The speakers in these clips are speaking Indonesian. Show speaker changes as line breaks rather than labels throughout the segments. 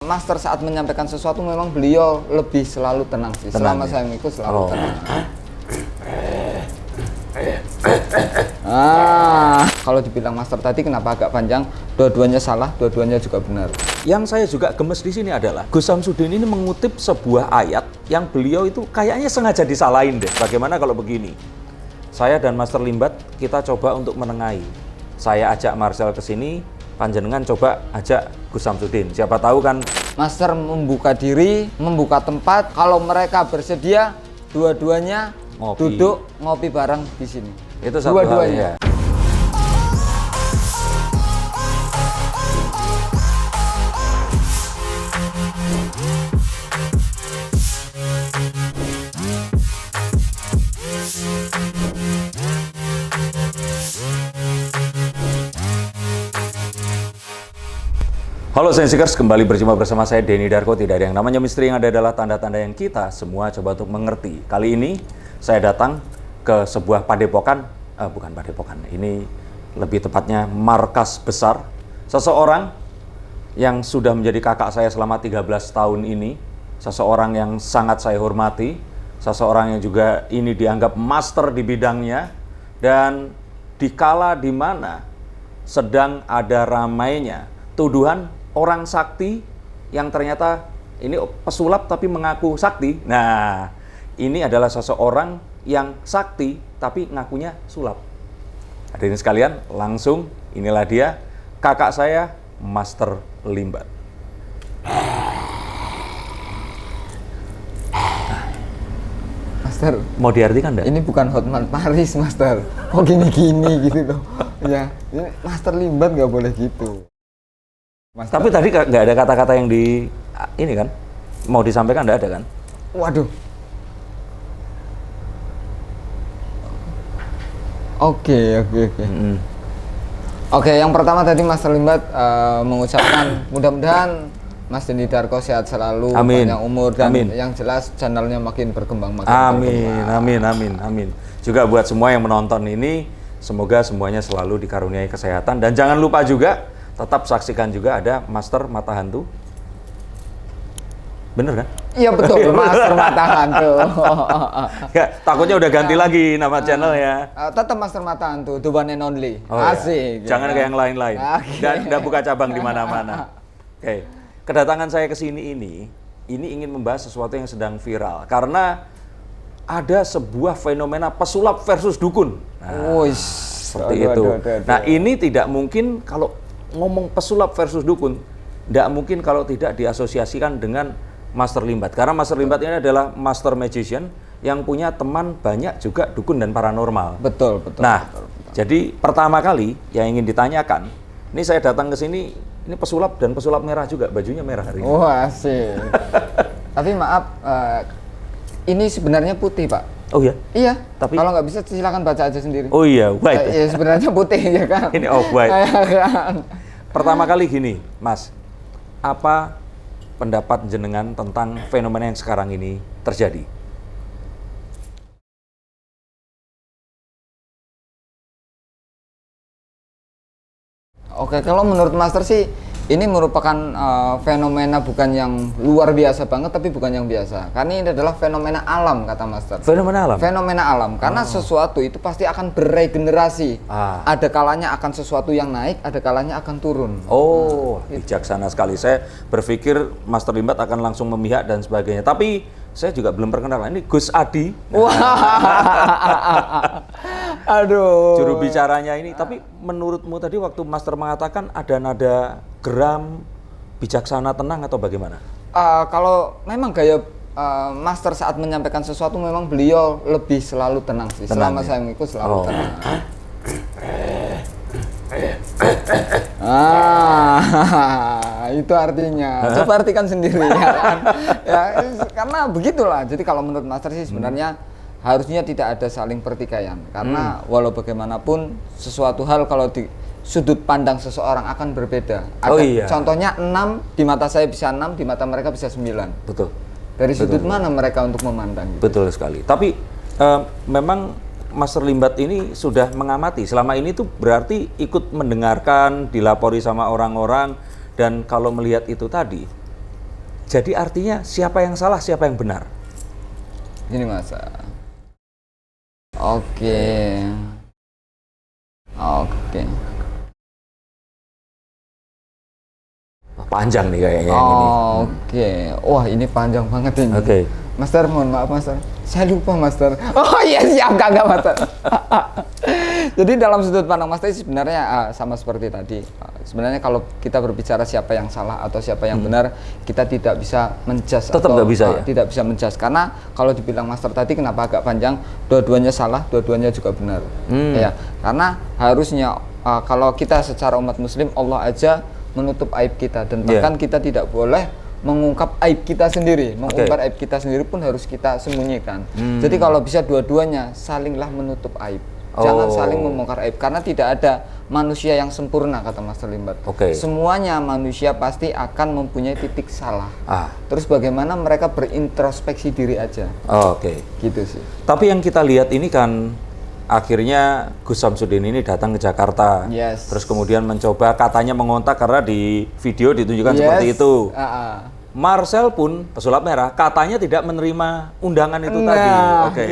Master saat menyampaikan sesuatu memang beliau lebih selalu tenang sih.
Tenang,
Selama
ya?
saya mengikut selalu tenang. Kalau dibilang Master tadi kenapa agak panjang? Dua-duanya salah, dua-duanya juga benar.
Yang saya juga gemes di sini adalah Gus Samsudin ini mengutip sebuah ayat yang beliau itu kayaknya sengaja disalahin deh. Bagaimana kalau begini? Saya dan Master Limbat kita coba untuk menengahi. Saya ajak Marcel ke sini, panjenengan coba ajak Gus Samsudin. Siapa tahu kan
Master membuka diri, membuka tempat. Kalau mereka bersedia, dua-duanya duduk ngopi bareng di sini.
itu satu hal ya. Halo Sensikers, kembali berjumpa bersama saya Denny Darko. Tidak ada yang namanya misteri, yang ada adalah tanda-tanda yang kita semua coba untuk mengerti. Kali ini saya datang ke sebuah padepokan, bukan padepokan, ini lebih tepatnya markas besar. Seseorang yang sudah menjadi kakak saya selama 13 tahun ini, seseorang yang sangat saya hormati, seseorang yang juga ini dianggap master di bidangnya, dan dikala di mana sedang ada ramainya tuduhan orang sakti yang ternyata ini pesulap tapi mengaku sakti. Nah, ini adalah seseorang yang sakti tapi ngakunya sulap. Hadirin sekalian, langsung inilah dia kakak saya, Master Limbat.
Master,
Mau diartikan enggak?
ini bukan Hotman Paris, Master. Oh gini-gini gitu loh. Ya, ini Master Limbat nggak boleh gitu. Master.
Tapi tadi nggak ada kata-kata yang di ini kan? Mau disampaikan nggak ada kan?
Waduh. Oke. Oke, yang pertama tadi Master Limbat mengucapkan mudah-mudahan Mas Denny Darko sehat selalu,
Amin.
panjang umur, dan
Amin.
yang jelas channelnya makin berkembang.
Amin. Juga buat semua yang menonton ini, semoga semuanya selalu dikaruniai kesehatan. Dan jangan lupa juga, tetap saksikan juga ada Master Mata Hantu. Bener kan?
Iya betul, Master Mata Hantu.
Ya, takutnya udah ganti lagi nama channelnya.
Tetap Master Mata Hantu, the one and only.
Oh, ya.
Asik.
Jangan kayak yang lain-lain.
Oke.
Nggak buka cabang di mana-mana. Oke. Kedatangan saya ke sini ini ingin membahas sesuatu yang sedang viral. Karena ada sebuah fenomena pesulap versus dukun. Nah, seperti itu. Nah, ini tidak mungkin kalau ngomong pesulap versus dukun, tidak mungkin kalau tidak diasosiasikan dengan Master Limbat. Karena Master Limbat ini adalah master magician yang punya teman banyak juga dukun dan paranormal.
Betul.
Nah, jadi pertama kali yang ingin ditanyakan, ini saya datang ke sini, ini pesulap dan pesulap merah juga, bajunya merah hari ini.
Oh asik. Tapi maaf, ini sebenarnya putih Pak.
Oh iya?
Iya.
Tapi
kalau nggak bisa silakan baca aja sendiri.
Oh iya, white.
Ya sebenarnya putih ya kan.
Ini off white.
Kan?
Pertama kali gini, Mas, apa pendapat jenengan tentang fenomena yang sekarang ini terjadi?
Oke, kalau menurut Master sih ini merupakan fenomena bukan yang luar biasa banget, tapi bukan yang biasa. Karena ini adalah fenomena alam, kata Master.
Fenomena alam?
Fenomena alam, karena sesuatu itu pasti akan beregenerasi. Ada kalanya akan sesuatu yang naik, ada kalanya akan turun.
Oh, bijaksana sekali. Saya berpikir Master Limbat akan langsung memihak dan sebagainya. Tapi saya juga belum perkenalan. Ini Gus Adi.
Wah. Aduh.
Juru bicaranya ini. Tapi menurutmu tadi waktu Master mengatakan ada nada geram, bijaksana, tenang atau bagaimana?
Kalau memang gaya Master saat menyampaikan sesuatu memang beliau lebih selalu tenang sih. Selama saya mengikut selalu tenang. Itu artinya. Coba artikan sendiri ya kan. Ya, karena begitulah. Jadi kalau menurut Master sih sebenarnya harusnya tidak ada saling pertikaian. Karena walau bagaimanapun sesuatu hal kalau di sudut pandang seseorang akan berbeda. Contohnya 6, di mata saya bisa 6, di mata mereka bisa 9.
Betul.
Dari sudut mana mereka untuk memandang gitu.
Betul sekali. Tapi memang Master Limbat ini sudah mengamati. Selama ini tuh berarti ikut mendengarkan, dilapori sama orang-orang. Dan kalau melihat itu tadi, Jadi artinya siapa yang salah, siapa yang benar?
Gini Mas. Oke. Oke.
Panjang nih kayaknya yang ini.
Oke. Wah, ini panjang banget ini.
Oke.
Master, mohon maaf Master. Saya lupa Master. Oh iya siap, enggak Master. Jadi dalam sudut pandang Master sebenarnya sama seperti tadi. Sebenarnya kalau kita berbicara siapa yang salah atau siapa yang benar, kita tidak bisa menjudge.
Tetap nggak bisa ya?
Tidak bisa menjudge. Karena kalau dibilang Master tadi kenapa agak panjang, dua-duanya salah, dua-duanya juga benar. Ya, karena harusnya kalau kita secara umat muslim, Allah aja menutup aib kita. Dan bahkan kita tidak boleh mengungkap aib kita sendiri, mengungkap aib kita sendiri pun harus kita sembunyikan. Jadi kalau bisa dua-duanya salinglah menutup aib, jangan saling membongkar aib, karena tidak ada manusia yang sempurna kata Master Limbat. Semuanya manusia pasti akan mempunyai titik salah. Terus bagaimana mereka berintrospeksi diri aja. Gitu sih.
Tapi yang kita lihat ini kan akhirnya Gus Samsudin ini datang ke Jakarta, terus kemudian mencoba katanya mengontak karena di video ditunjukkan seperti itu. Marcel pun pesulap merah katanya tidak menerima undangan itu tadi.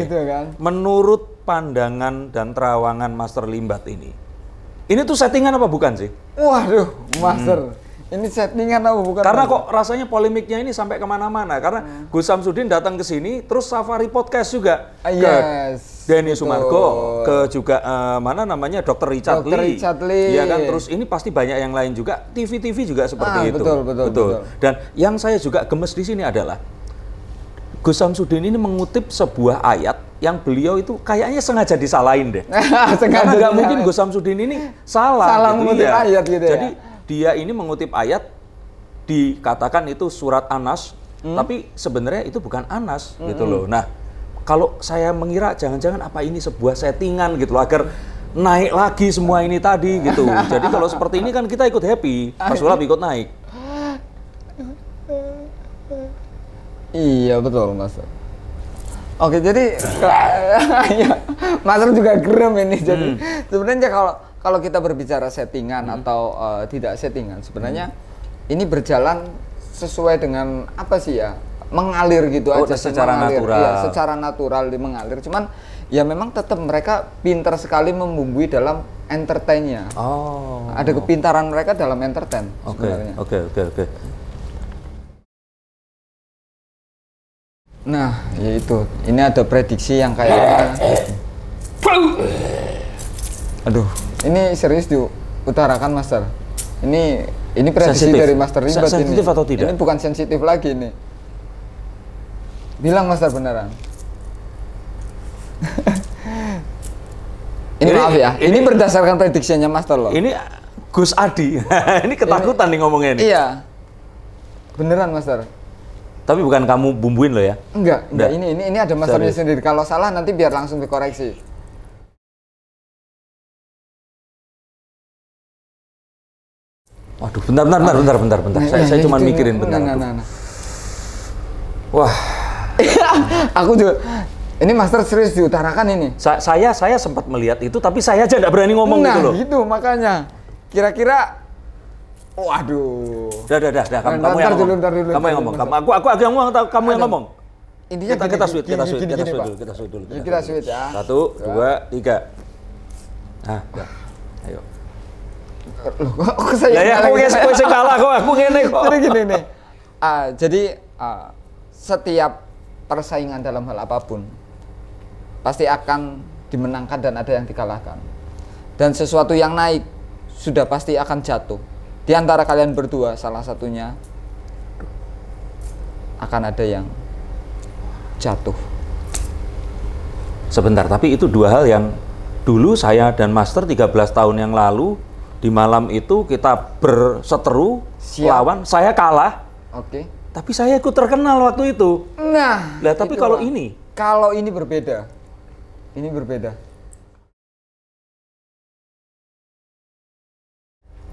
Gitu kan.
Menurut pandangan dan terawangan Master Limbat ini tuh settingan apa bukan sih?
Waduh, Master. Ini settingan apa bukan?
Karena kok rasanya polemiknya ini sampai kemana-mana. Karena Gus Samsudin datang ke sini, terus Safari Podcast juga ke Denny Sumargo, ke juga mana namanya Dr. Richard Lee. Iya kan, terus ini pasti banyak yang lain juga, TV-TV juga seperti itu. Betul. Dan yang saya juga gemes di sini adalah Gus Samsudin ini mengutip sebuah ayat yang beliau itu kayaknya sengaja disalahin deh. Karena nggak mungkin Gus Samsudin ini salah gitu,
mengutip ayat gitu ya.
Jadi dia ini mengutip ayat, dikatakan itu surat Anas, tapi sebenarnya itu bukan Anas gitu loh. Nah, kalau saya mengira jangan-jangan apa ini sebuah settingan gitu loh, agar naik lagi semua ini tadi gitu. Jadi kalau seperti ini kan kita ikut happy, pesulap ikut naik.
Iya betul Mas. Oke, jadi Mas juga gerem ini. Jadi sebenarnya kalau kita berbicara settingan atau tidak settingan, sebenarnya ini berjalan sesuai dengan apa sih ya? Mengalir gitu aja,
secara natural.
Iya, secara natural mengalir. Cuman ya memang tetap mereka pintar sekali membumbui dalam entertainnya. Ada kepintaran mereka dalam entertain sebenarnya.
Oke.
Nah, yaitu ini ada prediksi yang kayaknya, aduh, ini serius diutarakan Master. Ini prediksi
sensitif.
dari Master Limbat ini.
Sensitif atau tidak?
Ini bukan sensitif lagi ini. Bilang Master beneran. Ini maaf ya, ini berdasarkan prediksinya Master loh.
Ini Gus Adi, ini ketakutan nih ngomongnya ini.
Iya, beneran Master.
Tapi bukan kamu bumbuin loh ya?
Enggak. Ini ada Masternya sendiri. Kalau salah nanti biar langsung dikoreksi.
Waduh, bentar. Saya cuma mikirin bentar. Wah.
Aku juga. Ini Master serius diutarakan ini.
Saya sempat melihat itu, tapi saya aja nggak berani ngomong gitu loh.
Nah, gitu makanya. Kira-kira. Waduh.
Dah. Kamu yang ngomong. Kamu yang ngomong. Aku ngomong atau kamu yang ngomong?
Intinya
kita sweet dulu.
Kita sweet ya.
1, 2, 3. Nah, udah. Ayo.
Loh, kok saya
aku kalah kok, aku ngene kok.
Jadi gini nih. Jadi setiap persaingan dalam hal apapun pasti akan dimenangkan dan ada yang dikalahkan. Dan sesuatu yang naik sudah pasti akan jatuh. Di antara kalian berdua salah satunya akan ada yang jatuh.
Sebentar, tapi itu dua hal yang dulu saya dan Master 13 tahun yang lalu di malam itu kita berseteru lawan, saya kalah. Tapi saya ikut terkenal waktu itu.
Nah,
tapi kalau ini
berbeda. Ini berbeda.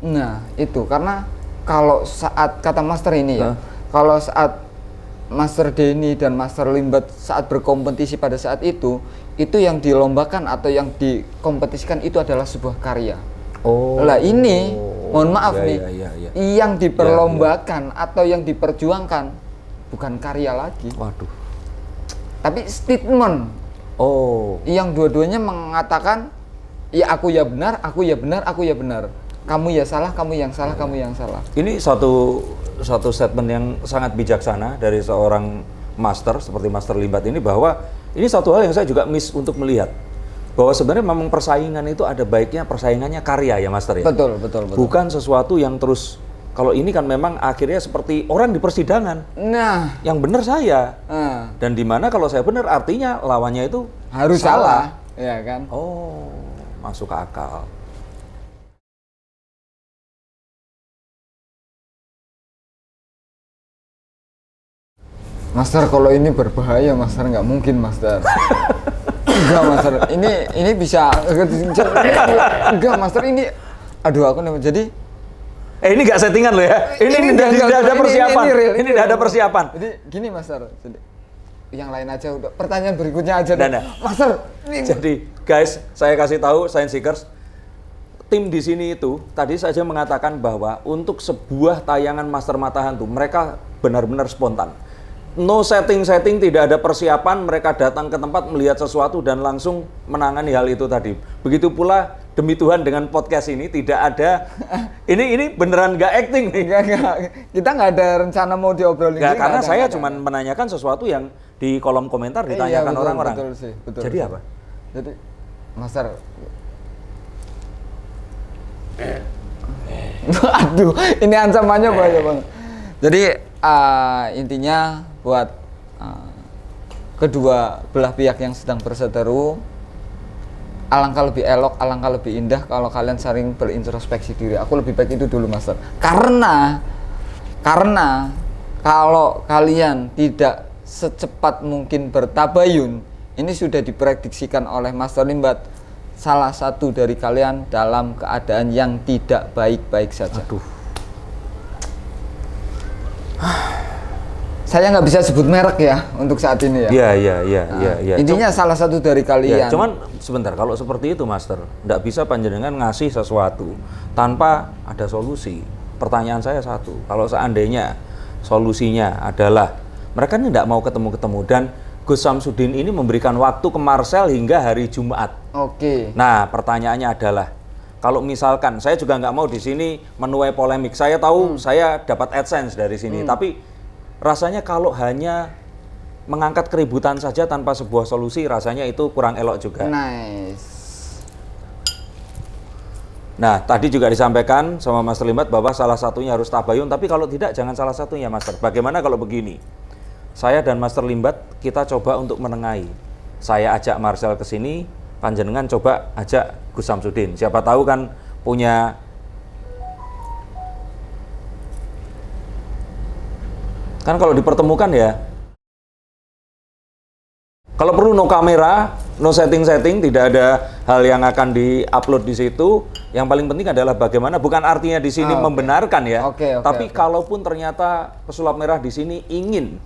Nah, itu karena kalau saat kata Master ini ya, kalau saat Master Denny dan Master Limbat saat berkompetisi pada saat itu yang dilombakan atau yang dikompetisikan itu adalah sebuah karya. Lah ini, mohon maaf nih, yang diperlombakan atau yang diperjuangkan bukan karya lagi.
Waduh.
Tapi statement.
Oh.
Yang dua-duanya mengatakan, ya aku ya benar, aku ya benar, aku ya benar. Kamu ya salah, kamu yang salah, kamu yang salah.
Ini satu statement yang sangat bijaksana dari seorang master seperti Master Limbat ini, bahwa ini satu hal yang saya juga miss untuk melihat. Bahwa sebenarnya memang persaingan itu ada baiknya persaingannya karya ya Master ya.
Betul.
Bukan sesuatu yang terus, kalau ini kan memang akhirnya seperti orang di persidangan.
Nah,
Yang benar saya. Dan di mana kalau saya benar artinya lawannya itu
harus salah, ya kan?
Oh, masuk akal.
Master, kalau ini berbahaya, Master. Nggak mungkin, Master. Enggak, Master. Ini bisa. Enggak, Master. Ini, aduh, aku jadi.
Ini nggak settingan loh ya. Ini tidak ada persiapan. Ini tidak ada persiapan.
Jadi gini, Master. Jadi, yang lain aja udah. Pertanyaan berikutnya aja. Master.
Jadi, guys, saya kasih tahu, Science Seekers, tim di sini itu tadi saja mengatakan bahwa untuk sebuah tayangan Master Mata Hantu, mereka benar-benar spontan. No setting, tidak ada persiapan, mereka datang ke tempat melihat sesuatu dan langsung menangani hal itu tadi. Begitu pula demi Tuhan dengan podcast ini tidak ada, ini beneran nggak acting nih.
Enggak. Kita nggak ada rencana mau diobrolin.
Nggak, karena saya cuma menanyakan sesuatu yang di kolom komentar ditanyakan orang-orang.
Betul sih, betul.
Jadi apa?
Jadi, Master. Aduh, ini ancamannya bahaya banget. Jadi intinya buat kedua belah pihak yang sedang berseteru, alangkah lebih elok, alangkah lebih indah kalau kalian saling berintrospeksi diri. Aku lebih baik itu dulu, Master. Karena kalau kalian tidak secepat mungkin bertabayun, ini sudah diprediksikan oleh Master Limbat, salah satu dari kalian dalam keadaan yang tidak baik-baik saja.
Aduh.
Saya nggak bisa sebut merek ya untuk saat ini ya.
Iya.
Intinya salah satu dari kalian.
Cuman sebentar, kalau seperti itu Master, nggak bisa panjenengan ngasih sesuatu tanpa ada solusi. Pertanyaan saya satu, kalau seandainya solusinya adalah mereka ini nggak mau ketemu-ketemu dan Gus Samsudin ini memberikan waktu ke Marcel hingga hari Jumat.
Oke.
Nah, pertanyaannya adalah, kalau misalkan saya juga nggak mau di sini menuai polemik. Saya tahu saya dapat AdSense dari sini, tapi rasanya kalau hanya mengangkat keributan saja tanpa sebuah solusi, rasanya itu kurang elok juga.
Nice.
Nah, tadi juga disampaikan sama Master Limbat bahwa salah satunya harus tabayun, tapi kalau tidak jangan salah satunya, Master. Bagaimana kalau begini? Saya dan Master Limbat kita coba untuk menengahi. Saya ajak Marcel ke sini, panjenengan coba ajak Gus Samsudin. Siapa tahu kan punya kan kalau dipertemukan ya, kalau perlu no kamera, no setting, tidak ada hal yang akan di-upload di situ. Yang paling penting adalah bagaimana, bukan artinya di sini membenarkan ya, tapi kalaupun ternyata pesulap merah di sini ingin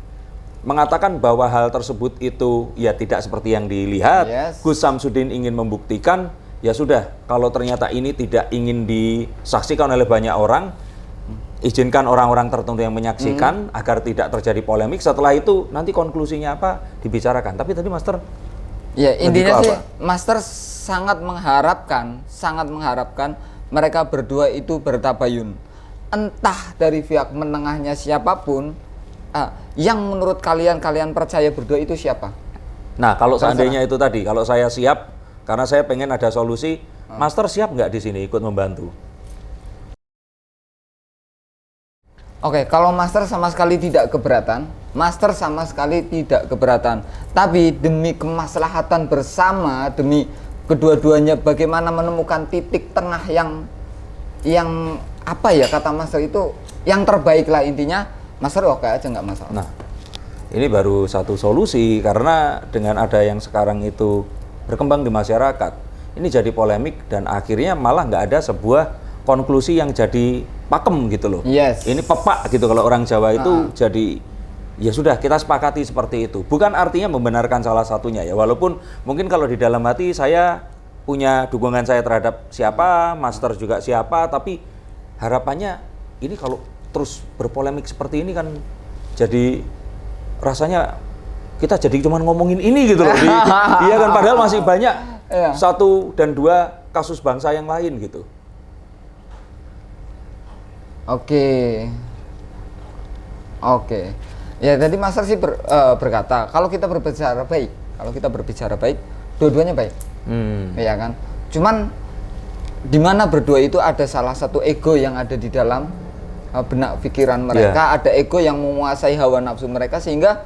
mengatakan bahwa hal tersebut itu ya tidak seperti yang dilihat, Gus Samsudin ingin membuktikan, ya sudah, kalau ternyata ini tidak ingin disaksikan oleh banyak orang, izinkan orang-orang tertentu yang menyaksikan agar tidak terjadi polemik. Setelah itu nanti konklusinya apa dibicarakan. Tapi tadi Master,
ya intinya sih Master sangat mengharapkan mereka berdua itu bertabayun. Entah dari pihak menengahnya siapapun, yang menurut kalian percaya berdua itu siapa?
Nah, kalau seandainya itu tadi, kalau saya siap, karena saya pengen ada solusi, Master siap nggak di sini ikut membantu?
Oke, kalau Master sama sekali tidak keberatan, tapi demi kemaslahatan bersama, demi kedua-duanya bagaimana menemukan titik tengah yang apa ya kata Master itu, yang terbaik lah intinya, Master oke aja nggak masalah.
Nah, ini baru satu solusi, karena dengan ada yang sekarang itu berkembang di masyarakat, ini jadi polemik dan akhirnya malah nggak ada sebuah konklusi yang jadi pakem gitu loh. Ini pepak gitu kalau orang Jawa itu jadi, ya sudah kita sepakati seperti itu. Bukan artinya membenarkan salah satunya ya, walaupun mungkin kalau di dalam hati saya punya dukungan saya terhadap siapa, Master juga siapa, tapi harapannya ini kalau terus berpolemik seperti ini kan jadi rasanya kita jadi cuma ngomongin ini gitu loh. Iya kan, padahal masih banyak
Iya.
1 dan 2 kasus bangsa yang lain gitu.
Oke. Ya tadi Master sih berkata kalau kita berbicara baik, dua-duanya baik. Ya kan. Cuman di mana berdua itu ada salah satu ego yang ada di dalam benak pikiran mereka, ada ego yang menguasai hawa nafsu mereka sehingga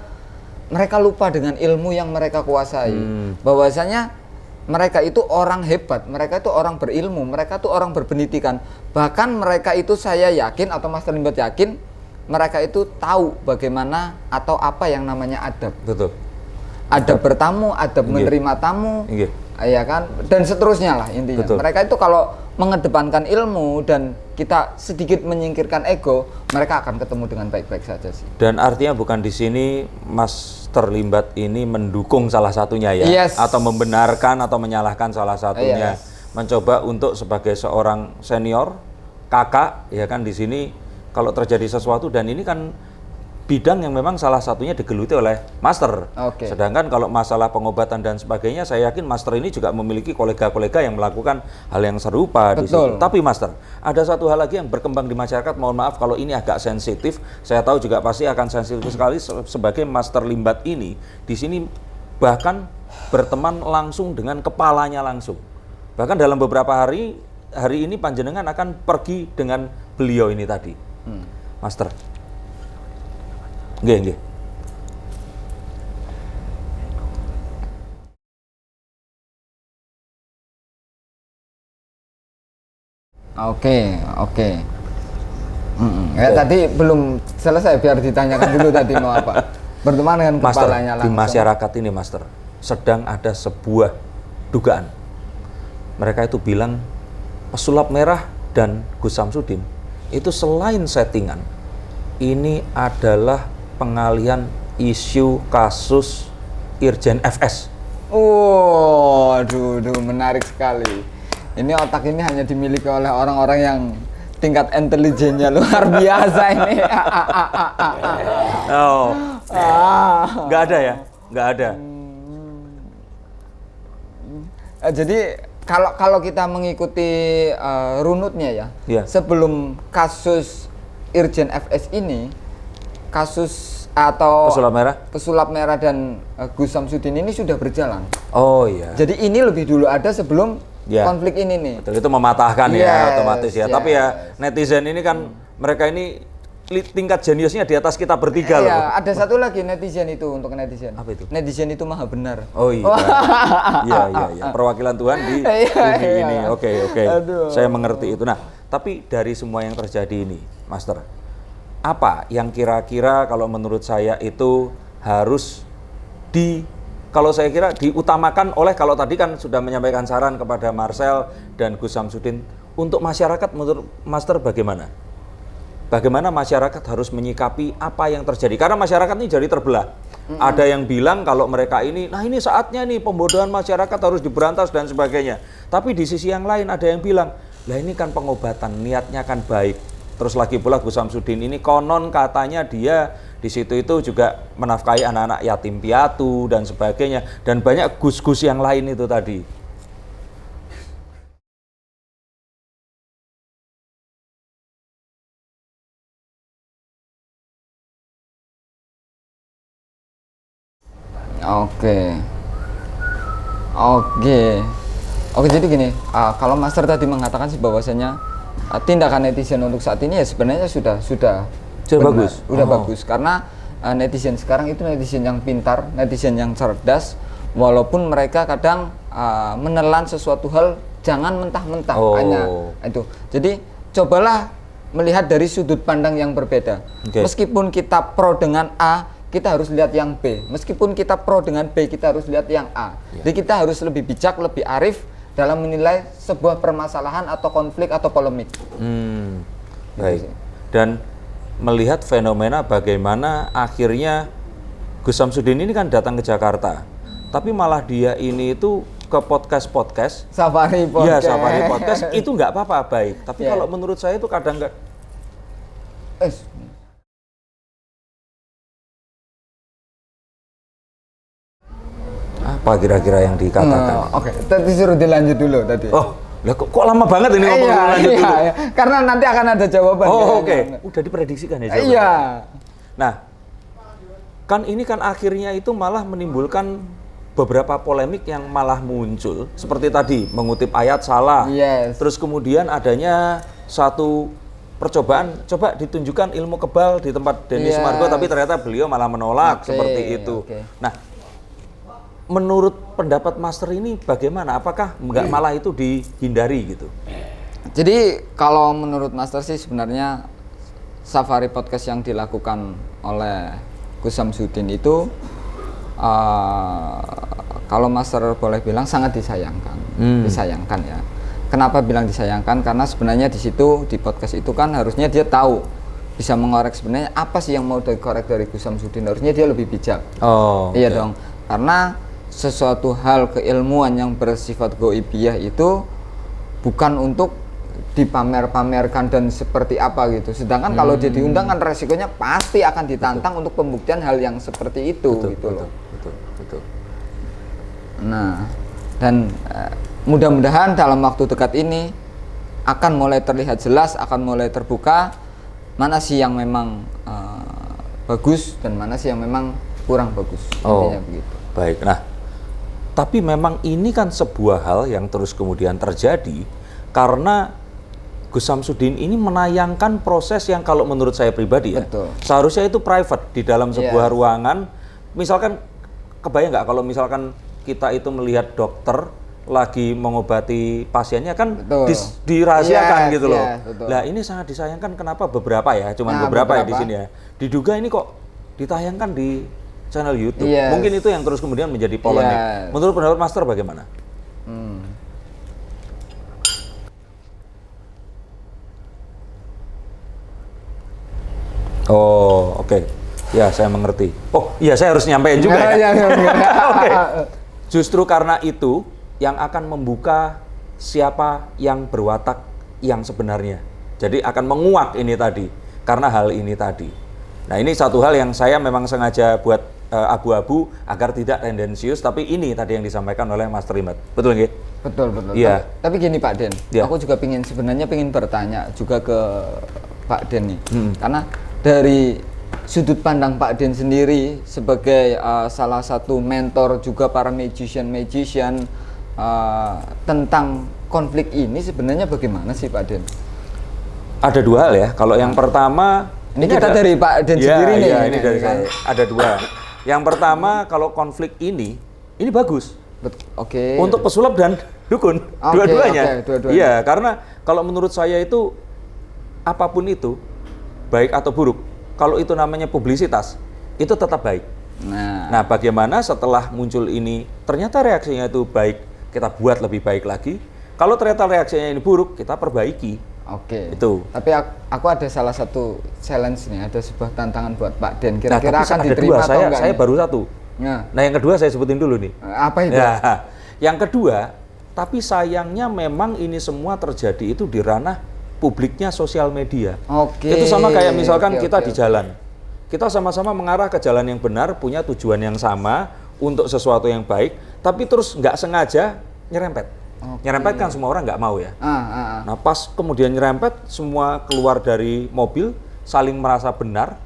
mereka lupa dengan ilmu yang mereka kuasai. Bahwasanya mereka itu orang hebat, mereka itu orang berilmu, mereka itu orang berpendidikan. Bahkan mereka itu saya yakin atau Master Limbat yakin mereka itu tahu bagaimana atau apa yang namanya adab.
Betul.
Adab bertamu, adab menerima tamu. Ya kan, dan seterusnya lah intinya.
Betul.
Mereka itu kalau mengedepankan ilmu dan kita sedikit menyingkirkan ego, mereka akan ketemu dengan baik-baik saja sih.
Dan artinya bukan di sini Mas Terlimbat ini mendukung salah satunya ya, atau membenarkan atau menyalahkan salah satunya, mencoba untuk sebagai seorang senior, kakak, ya kan di sini kalau terjadi sesuatu dan ini kan bidang yang memang salah satunya digeluti oleh Master. Sedangkan kalau masalah pengobatan dan sebagainya, saya yakin Master ini juga memiliki kolega-kolega yang melakukan hal yang serupa di situ. Tapi Master, ada satu hal lagi yang berkembang di masyarakat, mohon maaf kalau ini agak sensitif, saya tahu juga pasti akan sensitif sekali sebagai Master Limbat ini, di sini bahkan berteman langsung dengan kepalanya langsung. Bahkan dalam beberapa hari ini Panjenengan akan pergi dengan beliau ini tadi. Master. Nggih.
Oke. Ya, tadi belum selesai, biar ditanyakan dulu tadi mau apa. Berteman dengan
Master,
kepalanya langsung.
di masyarakat ini Master, sedang ada sebuah dugaan. Mereka itu bilang pesulap merah dan Gus Samsudin itu selain settingan, ini adalah pengalihan isu kasus Irjen FS.
Aduh, menarik sekali. Ini otak ini hanya dimiliki oleh orang-orang yang tingkat intelijennya luar biasa ini.
Nggak ada ya? Nggak ada.
Jadi kalau kita mengikuti runutnya ya, sebelum kasus Irjen FS ini, kasus atau pesulap merah dan Gus Samsudin ini sudah berjalan. Jadi ini lebih dulu ada sebelum konflik ini nih.
Betul, itu mematahkan ya otomatis ya. Tapi ya netizen ini kan mereka ini tingkat jeniusnya di atas kita bertiga loh.
Ada satu lagi netizen itu, untuk netizen.
Apa itu?
Netizen itu maha benar.
Iya. Perwakilan Tuhan di bumi ini. Oke. Saya mengerti itu. Nah, tapi dari semua yang terjadi ini, Master, apa yang kira-kira kalau menurut saya itu harus kalau saya kira diutamakan oleh, kalau tadi kan sudah menyampaikan saran kepada Marcel dan Gus Samsudin, untuk masyarakat menurut Master bagaimana? Bagaimana masyarakat harus menyikapi apa yang terjadi? Karena masyarakat ini jadi terbelah. Ada yang bilang kalau mereka ini, nah ini saatnya nih pembodohan masyarakat harus diberantas dan sebagainya. Tapi di sisi yang lain ada yang bilang, lah ini kan pengobatan, niatnya kan baik. Terus lagi pula Gus Samsudin ini konon katanya dia di situ itu juga menafkahi anak-anak yatim piatu dan sebagainya, dan banyak gus-gus yang lain itu tadi.
Oke, jadi gini, kalau Master tadi mengatakan sih bahwasanya tindakan netizen untuk saat ini ya sebenarnya sudah
bagus.
Bagus karena netizen sekarang itu netizen yang pintar, netizen yang cerdas, walaupun mereka kadang menelan sesuatu hal jangan mentah-mentah hanya itu. Jadi cobalah melihat dari sudut pandang yang berbeda. Meskipun kita pro dengan A, kita harus lihat yang B. Meskipun kita pro dengan B, kita harus lihat yang A. Jadi kita harus lebih bijak, lebih arif dalam menilai sebuah permasalahan atau konflik atau polemik.
Baik. Dan melihat fenomena bagaimana akhirnya Gus Samsudin ini kan datang ke Jakarta, tapi malah dia ini itu ke podcast
Safari Podcast.
Iya, Safari Podcast itu nggak apa-apa, baik. Tapi kalau menurut saya itu kadang nggak Apa kira-kira yang dikatakan?
Oke, tadi suruh dilanjut dulu tadi.
Oh, lah kok lama banget ini ngomong lanjut dulu?
Iya. Karena nanti akan ada jawaban.
Oh, oke. Udah diprediksikan ya jawabannya?
Iya.
Nah, kan ini kan akhirnya itu malah menimbulkan beberapa polemik yang malah muncul. Seperti tadi, mengutip ayat salah.
Yes.
Terus kemudian adanya satu percobaan, coba ditunjukkan ilmu kebal di tempat Denny Sumargo, tapi ternyata beliau malah menolak seperti itu. Nah, menurut pendapat Master ini bagaimana? Apakah nggak malah itu dihindari gitu?
Jadi kalau menurut Master sih sebenarnya Safari Podcast yang dilakukan oleh Gus Samsudin itu kalau Master boleh bilang sangat disayangkan. Disayangkan ya. Kenapa bilang disayangkan? Karena sebenarnya di situ di podcast itu kan harusnya dia tahu bisa mengorek sebenarnya apa sih yang mau dikorek dari Gus Samsudin. Harusnya dia lebih bijak.
Oh,
iya dong. Karena sesuatu hal keilmuan yang bersifat goibiyah itu bukan untuk dipamer-pamerkan dan seperti apa gitu. Sedangkan kalau dia diundang kan resikonya pasti akan ditantang untuk pembuktian hal yang seperti itu gitu loh.
Betul.
Nah, dan mudah-mudahan dalam waktu dekat ini akan mulai terlihat jelas, akan mulai terbuka mana sih yang memang bagus dan mana sih yang memang kurang bagus. Intinya begitu.
Baik. Nah, tapi memang ini kan sebuah hal yang terus kemudian terjadi karena Gus Samsudin ini menayangkan proses yang kalau menurut saya pribadi ya, seharusnya itu private di dalam sebuah ruangan. Misalkan kebayang nggak kalau misalkan kita itu melihat dokter lagi mengobati pasiennya kan dirahasiakan gitu loh. Nah ini sangat disayangkan kenapa beberapa ya, cuman beberapa ya di sini ya. Diduga ini kok ditayangkan di channel YouTube. Mungkin itu yang terus kemudian menjadi polemik. Menurut pendapat Master bagaimana? Oh, oke. Ya, saya mengerti. Oh, iya saya harus nyampein juga ya. Oke. Justru karena itu yang akan membuka siapa yang berwatak yang sebenarnya. Jadi akan menguak ini tadi karena hal ini tadi. Nah, ini satu hal yang saya memang sengaja buat abu-abu agar tidak tendensius, tapi ini tadi yang disampaikan oleh Mas Trimet. Betul nggih?
Betul.
Iya.
Tapi gini Pak Den, aku juga sebenarnya pengen bertanya juga ke Pak Den nih. Karena dari sudut pandang Pak Den sendiri sebagai salah satu mentor juga para magician tentang konflik ini sebenarnya bagaimana sih Pak Den?
Ada dua hal ya. Kalau yang pertama
ini kita dari Pak Den sendiri nih.
Ini dari saya. Ada dua. Yang pertama kalau konflik ini bagus.
Oke.
Untuk pesulap dan dukun, dua-duanya. Iya, karena kalau menurut saya itu apapun itu baik atau buruk, kalau itu namanya publisitas, itu tetap baik. Nah, bagaimana setelah muncul ini, ternyata reaksinya itu baik, kita buat lebih baik lagi. Kalau ternyata reaksinya ini buruk, kita perbaiki.
Oke.
Itu.
Tapi aku ada salah satu challenge nih, ada sebuah tantangan buat Pak Den. Kira-kira akan diterima atau enggak?
Saya baru satu. Nah, yang kedua saya sebutin dulu nih.
Apa itu?
Ya, yang kedua, tapi sayangnya memang ini semua terjadi itu di ranah publiknya sosial media. Itu sama kayak misalkan kita di jalan. Kita sama-sama mengarah ke jalan yang benar, punya tujuan yang sama untuk sesuatu yang baik, tapi terus nggak sengaja nyerempet. Nyerempet kan semua orang nggak mau ya. Nah pas kemudian nyerempet, semua keluar dari mobil, saling merasa benar.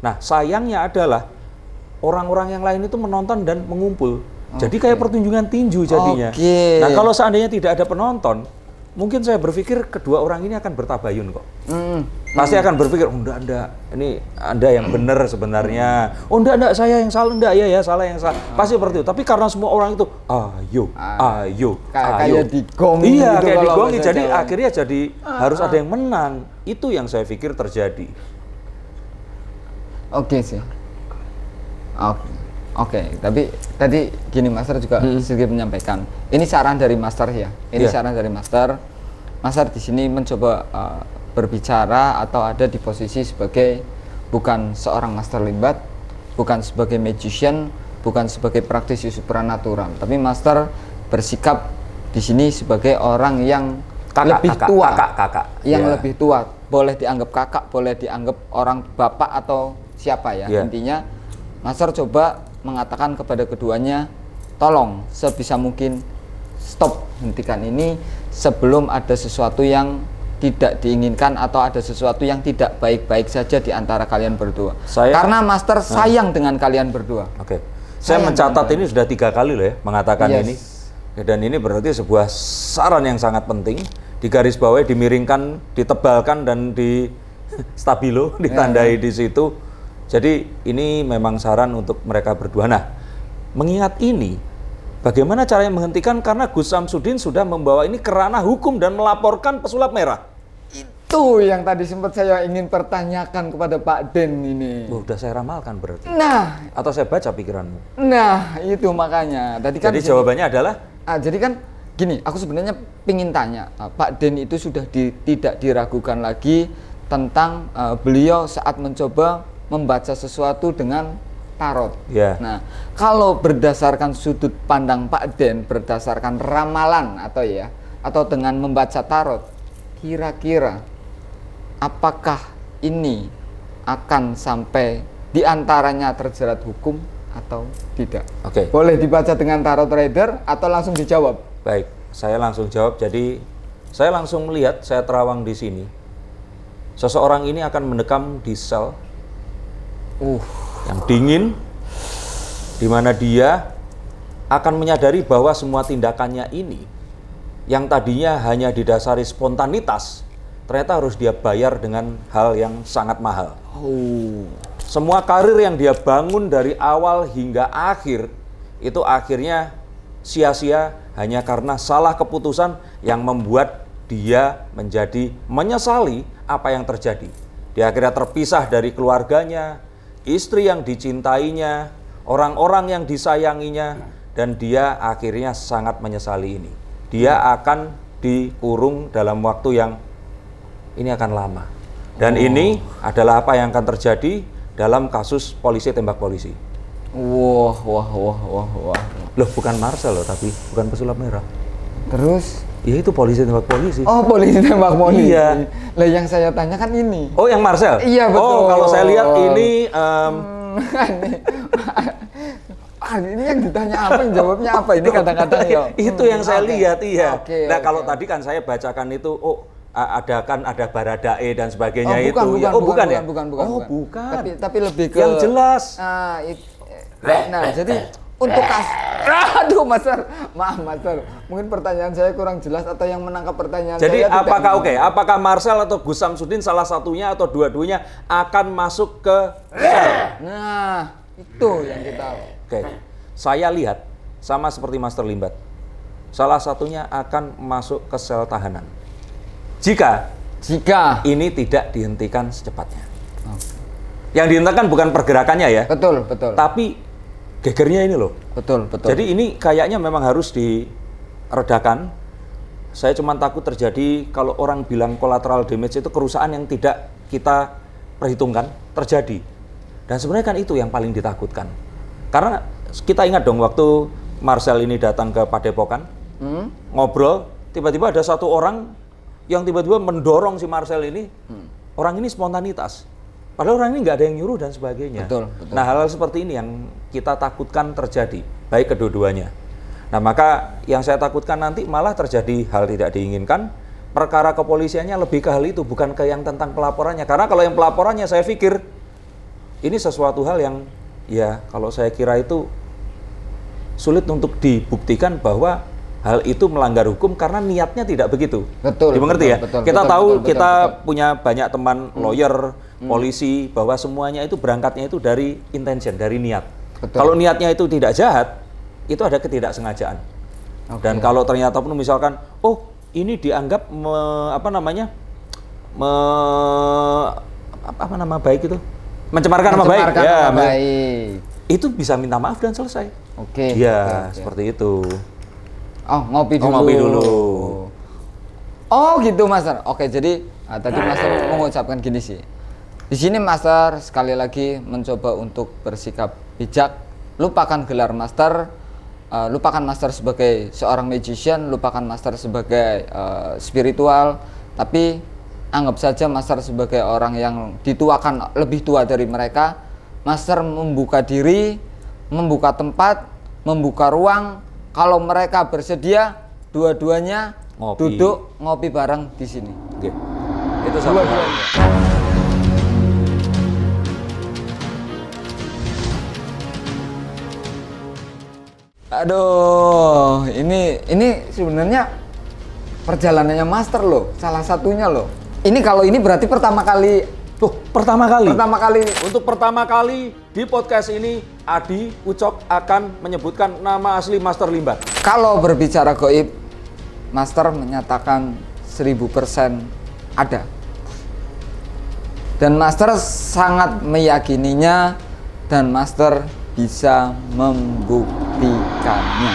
Nah sayangnya adalah orang-orang yang lain itu menonton dan mengumpul. Jadi kayak pertunjukan tinju jadinya. Nah kalau seandainya tidak ada penonton, mungkin saya berpikir kedua orang ini akan bertabayun kok. Pasti akan berpikir, oh enggak, ini Anda yang benar sebenarnya. Oh enggak, saya yang salah, enggak, ya salah yang salah. Pasti seperti itu. Tapi karena semua orang itu, ayo.
Kayak digongi.
Iya, kayak digongi. Jadi akhirnya harus ada yang menang. Itu yang saya pikir terjadi.
Oke sih. Oke, tapi tadi gini Master juga sedikit menyampaikan. Ini saran dari Master ya. Saran dari Master. Master di sini mencoba berbicara atau ada di posisi sebagai bukan seorang master limbat, bukan sebagai magician, bukan sebagai praktisi supranatural, tapi Master bersikap di sini sebagai orang yang lebih tua, lebih tua. Boleh dianggap kakak, boleh dianggap orang bapak atau siapa ya. Intinya Master coba mengatakan kepada keduanya, tolong sebisa mungkin stop, hentikan ini sebelum ada sesuatu yang tidak diinginkan atau ada sesuatu yang tidak baik-baik saja di antara kalian berdua. Karena Master sayang dengan kalian berdua.
Oke. Saya mencatat ini sudah 3 kali loh ya mengatakan ini. Dan ini berarti sebuah saran yang sangat penting. Digarisbawahi, dimiringkan, ditebalkan dan di stabilo ditandai di situ. Jadi ini memang saran untuk mereka berdua. Nah, mengingat ini, bagaimana caranya menghentikan? Karena Gus Samsudin sudah membawa ini ke ranah hukum dan melaporkan pesulap merah.
Itu yang tadi sempat saya ingin pertanyakan kepada Pak Den ini.
Udah saya ramalkan berarti.
Nah,
atau saya baca pikiranmu.
Nah, itu makanya. Jadi
jawabannya adalah?
Jadi kan gini, aku sebenarnya pingin tanya, Pak Den itu sudah tidak diragukan lagi tentang beliau saat mencoba membaca sesuatu dengan tarot. Nah, kalau berdasarkan sudut pandang Pak Den, berdasarkan ramalan atau dengan membaca tarot, kira-kira apakah ini akan sampai diantaranya terjerat hukum atau tidak?
Oke.
Boleh dibaca dengan tarot reader atau langsung dijawab?
Baik, saya langsung jawab. Jadi saya langsung melihat, saya terawang di sini. Seseorang ini akan mendekam di sel yang dingin, di mana dia akan menyadari bahwa semua tindakannya ini yang tadinya hanya didasari spontanitas, ternyata harus dia bayar dengan hal yang sangat mahal. Semua karir yang dia bangun dari awal hingga akhir, itu akhirnya sia-sia hanya karena salah keputusan yang membuat dia menjadi menyesali apa yang terjadi. Dia akhirnya terpisah dari keluarganya, istri yang dicintainya, orang-orang yang disayanginya, dan dia akhirnya sangat menyesali ini. Dia akan dikurung dalam waktu yang ini akan lama. Dan ini adalah apa yang akan terjadi dalam kasus polisi tembak polisi.
Wah.
Loh, bukan Marcel loh, tapi bukan pesulap merah.
Terus?
Ya itu polisi tembak polisi.
Oh, polisi tembak polisi.
Iya.
Lah yang saya tanyakan ini.
Oh, yang Marcel?
Iya, betul.
Oh, kalau saya lihat ini
ini yang ditanya apa, yang jawabnya apa? Ini kadang-kadang ya.
Itu yang saya lihat, iya. Nah, kalau tadi kan saya bacakan itu, ada Baradae dan sebagainya itu. Bukan.
Tapi lebih ke
yang jelas.
Nah, jadi untuk aduh, maaf Master, mungkin pertanyaan saya kurang jelas atau yang menangkap pertanyaan
jadi
saya.
Jadi apakah Marcel atau Gus Samsudin salah satunya atau dua-duanya akan masuk ke sel?
Nah, itu yang kita.
Saya lihat sama seperti Master Limbat. Salah satunya akan masuk ke sel tahanan. Jika ini tidak dihentikan secepatnya. Yang dihentikan bukan pergerakannya ya.
Betul.
Tapi gegernya ini loh.
Betul.
Jadi ini kayaknya memang harus diredakan. Saya cuma takut terjadi kalau orang bilang collateral damage itu kerusakan yang tidak kita perhitungkan terjadi. Dan sebenarnya kan itu yang paling ditakutkan. Karena kita ingat dong waktu Marcel ini datang ke Padepokan, ngobrol, tiba-tiba ada satu orang yang tiba-tiba mendorong si Marcel ini. Orang ini spontanitas. Padahal orang ini nggak ada yang nyuruh dan sebagainya.
Betul.
Nah, hal-hal seperti ini yang kita takutkan terjadi, baik kedua-duanya. Nah, maka yang saya takutkan nanti malah terjadi hal tidak diinginkan. Perkara kepolisiannya lebih ke hal itu, bukan ke yang tentang pelaporannya. Karena kalau yang pelaporannya saya pikir ini sesuatu hal yang ya kalau saya kira itu sulit untuk dibuktikan bahwa hal itu melanggar hukum karena niatnya tidak begitu.
Betul.
Dimengerti ya? Kita tahu kita
betul.
punya banyak teman lawyer, polisi, bahwa semuanya itu berangkatnya itu dari intention, dari niat.
Betul.
Kalau niatnya itu tidak jahat, itu ada ketidaksengajaan. Dan kalau ternyata pun misalkan, ini dianggap mencemarkan nama baik. Itu bisa minta maaf dan selesai. Seperti itu.
Ngopi dulu. Gitu, Master. Jadi tadi Master mengucapkan gini sih. Di sini Master sekali lagi mencoba untuk bersikap bijak, lupakan gelar Master, lupakan Master sebagai seorang magician, lupakan Master sebagai spiritual, tapi anggap saja Master sebagai orang yang dituakan lebih tua dari mereka. Master membuka diri, membuka tempat membuka ruang kalau mereka bersedia dua-duanya duduk ngopi bareng di sini.
Oke. Itu sama.
Aduh, ini sebenarnya perjalanannya master loh, salah satunya loh. Ini kalau ini berarti pertama kali.
Pertama kali.
Pertama kali.
Untuk pertama kali di podcast ini, Adi Ucok akan menyebutkan nama asli Master Limbat.
Kalau berbicara gaib, Master menyatakan 1000% ada. Dan Master sangat meyakininya dan Master bisa membuktikannya.